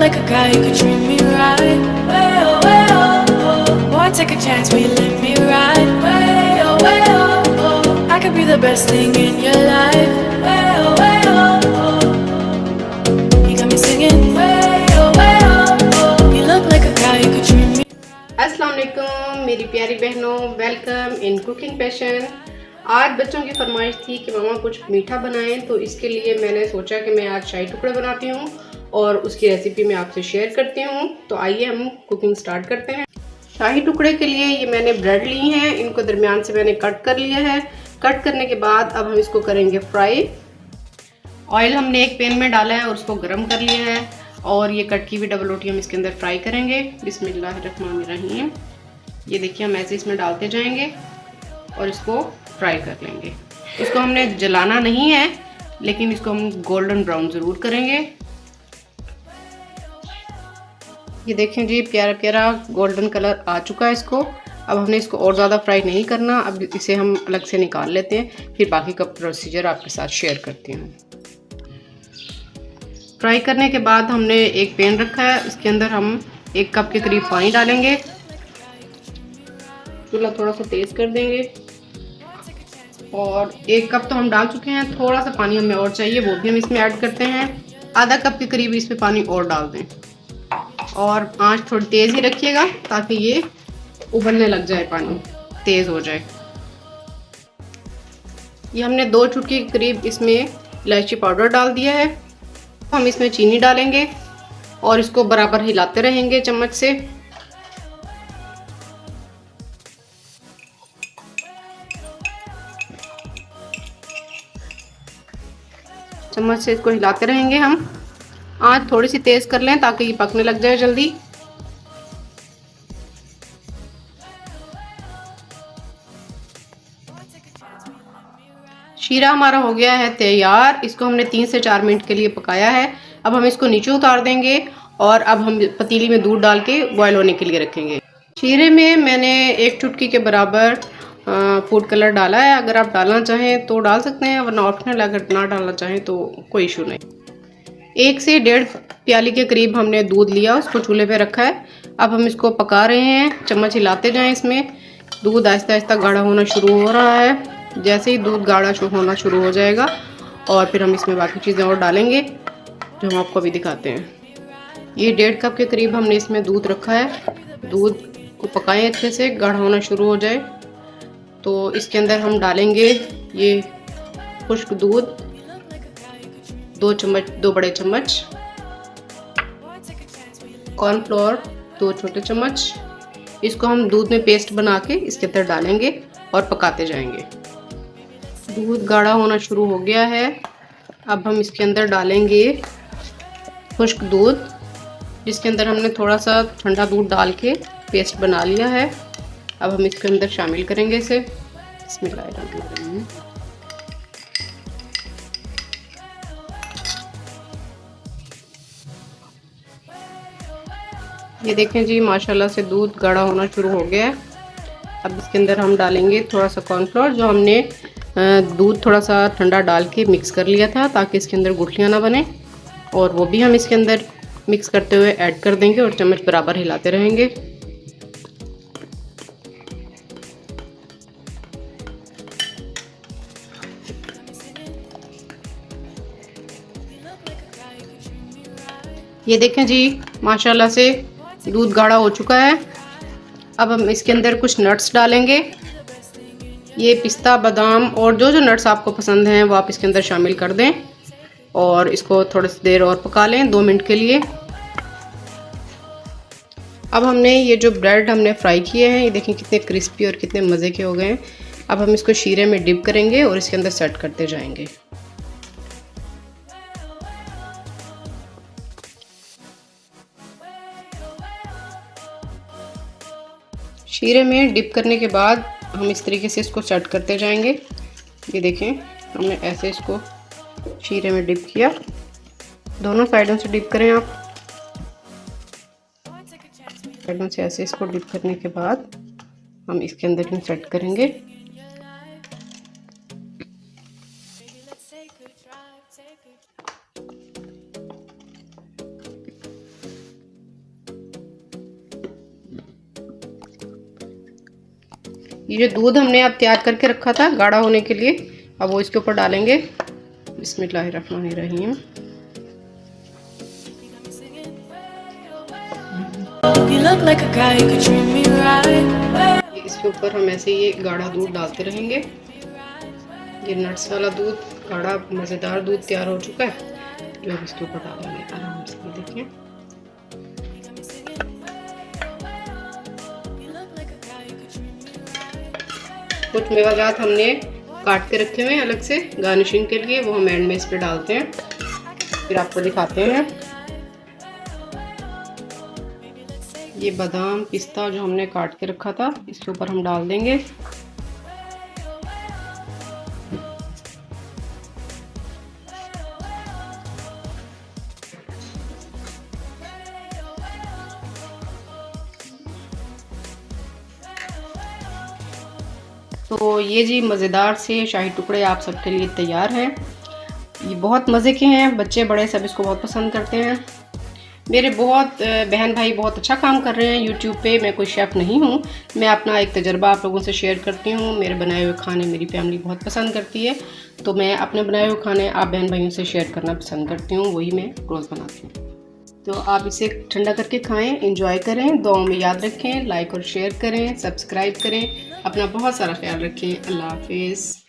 like a guy, you could treat me right. Way oh, way oh, oh. Boy, take a chance, will you let me ride? Way oh, way oh, oh. I could be the best thing in your life. Way oh, way oh, oh. You got me singing. Way oh, way oh, oh. You look like a guy, you could treat me. अस्सलाम वालेकुम मेरी प्यारी बहनों, welcome in cooking passion. आज बच्चों की फरमाइश थी कि मामा कुछ मीठा बनाएं, तो इसके लिए मैंने सोचा कि मैं आज शाही टुकड़े बनाती हूँ और उसकी रेसिपी मैं आपसे शेयर करती हूँ। तो आइए हम कुकिंग स्टार्ट करते हैं। शाही टुकड़े के लिए ये मैंने ब्रेड ली हैं, इनको दरमियान से मैंने कट कर लिया है। कट करने के बाद अब हम इसको करेंगे फ्राई। ऑयल हमने एक पैन में डाला है और उसको गर्म कर लिया है और ये कट की हुई डबल रोटी हम इसके अंदर फ्राई करेंगे। बिस्मिल्लाहिर्रहमानिर्रहीम। ये देखिए हम ऐसे इसमें डालते जाएंगे और इसको फ्राई कर लेंगे। इसको हमने जलाना नहीं है, लेकिन इसको हम गोल्डन ब्राउन ज़रूर करेंगे। ये देखें जी, प्यारा प्यारा गोल्डन कलर आ चुका है इसको। अब हमने इसको और ज़्यादा फ्राई नहीं करना, अब इसे हम अलग से निकाल लेते हैं, फिर बाकी का प्रोसीजर आपके साथ शेयर करती हूँ। फ्राई करने के बाद हमने एक पैन रखा है, इसके अंदर हम 1 कप के करीब पानी डालेंगे। चूल्हा थोड़ा सा तेज़ कर देंगे और 1 कप तो हम डाल चुके हैं, थोड़ा सा पानी हमें और चाहिए, वो भी हम इसमें ऐड करते हैं। आधा कप के करीब इसमें पानी और डाल दें और आंच थोड़ी तेज़ ही रखिएगा ताकि ये उबलने लग जाए, पानी तेज़ हो जाए। ये हमने 2 चुटकी के करीब इसमें इलायची पाउडर डाल दिया है। हम इसमें चीनी डालेंगे और इसको बराबर हिलाते रहेंगे चम्मच से। चम्मच से इसको हिलाते रहेंगे हम। आंच थोड़ी सी तेज़ कर लें ताकि ये पकने लग जाए जल्दी। शीरा हमारा हो गया है तैयार। इसको हमने 3 से 4 मिनट के लिए पकाया है। अब हम इसको नीचे उतार देंगे और अब हम पतीली में दूध डाल के बॉयल होने के लिए रखेंगे। शीरे में मैंने 1 चुटकी के बराबर फूड कलर डाला है। अगर आप डालना चाहें तो डाल सकते हैं, वरना ऑप्शनल, अगर ना डालना चाहें तो कोई इशू नहीं। 1 से 1.5 प्याली के करीब हमने दूध लिया, उसको चूल्हे पे रखा है। अब हम इसको पका रहे हैं, चम्मच हिलाते जाएं। इसमें दूध आहिस्ता आहिस्ता गाढ़ा होना शुरू हो रहा है। जैसे ही दूध गाढ़ा होना शुरू हो जाएगा और फिर हम इसमें बाकी चीज़ें और डालेंगे जो हम आपको अभी दिखाते हैं। ये 1.5 कप के करीब हमने इसमें दूध रखा है। दूध को पकाएं अच्छे से, गाढ़ा होना शुरू हो जाए तो इसके अंदर हम डालेंगे ये खुश्क दूध, 2 बड़े चम्मच, कॉर्नफ्लोर 2 छोटे चम्मच। इसको हम दूध में पेस्ट बना के इसके अंदर डालेंगे और पकाते जाएंगे। दूध गाढ़ा होना शुरू हो गया है। अब हम इसके अंदर डालेंगे खुश्क दूध, जिसके अंदर हमने थोड़ा सा ठंडा दूध डाल के पेस्ट बना लिया है। अब हम इसके अंदर शामिल करेंगे इसे। बिस्मिल्लाहिर्रहमानिर्रहीम। ये देखें जी, माशाल्लाह से दूध गाढ़ा होना शुरू हो गया है। अब इसके अंदर हम डालेंगे थोड़ा सा कॉर्नफ्लोर, जो हमने दूध थोड़ा सा ठंडा डाल के मिक्स कर लिया था ताकि इसके अंदर गुठलियाँ ना बने, और वो भी हम इसके अंदर मिक्स करते हुए ऐड कर देंगे और चम्मच बराबर हिलाते रहेंगे। ये देखें जी, माशाल्लाह से दूध गाढ़ा हो चुका है। अब हम इसके अंदर कुछ नट्स डालेंगे। ये पिस्ता, बादाम और जो जो नट्स आपको पसंद हैं वो आप इसके अंदर शामिल कर दें और इसको थोड़ी सी देर और पका लें, 2 मिनट के लिए। अब हमने ये जो ब्रेड हमने फ्राई किए हैं, ये देखें कितने क्रिस्पी और कितने मज़े के हो गए हैं। अब हम इसको शीरे में डिप करेंगे और इसके अंदर सेट करते जाएंगे। शीरे में डिप करने के बाद हम इस तरीके से इसको सेट करते जाएंगे। ये देखें, हमने ऐसे इसको शीरे में डिप किया। दोनों साइडों से डिप करें आप। साइडों से ऐसे इसको डिप करने के बाद हम इसके अंदर ही सेट करेंगे। ये जो दूध हमने अब तैयार करके रखा था गाढ़ा होने के लिए, अब वो इसके ऊपर डालेंगे। बिस्मिल्लाहिर्रहमानिर्रहीम। You look like a guy who could treat me right. इसके ऊपर हम ऐसे ये गाढ़ा दूध डालते रहेंगे। ये नट्स वाला दूध, गाढ़ा मज़ेदार दूध तैयार हो चुका है, जो अब इसके ऊपर डालेंगे आराम से। देखिए कुछ मेवाजात हमने काट के रखे हुए हैं अलग से गार्निशिंग के लिए, वो हम एंड में इस पर डालते हैं, फिर आपको दिखाते हैं। ये बादाम पिस्ता जो हमने काट के रखा था इसके ऊपर हम डाल देंगे। तो ये जी मज़ेदार से शाही टुकड़े आप सबके लिए तैयार हैं। ये बहुत मज़े के हैं, बच्चे बड़े सब इसको बहुत पसंद करते हैं। मेरे बहुत बहन भाई बहुत अच्छा काम कर रहे हैं यूट्यूब पे। मैं कोई शेफ़ नहीं हूँ, मैं अपना एक तजर्बा आप लोगों से शेयर करती हूँ। मेरे बनाए हुए खाने मेरी फैमिली बहुत पसंद करती है, तो मैं अपने बनाए हुए खाने आप बहन भाइयों से शेयर करना पसंद करती हूँ, वही मैं रोज़ बनाती हूँ। तो आप इसे ठंडा करके खाएं, एंजॉय करें, दुआओं में याद रखें, लाइक और शेयर करें, सब्सक्राइब करें, अपना बहुत सारा ख्याल रखें। अल्लाह हाफिज़।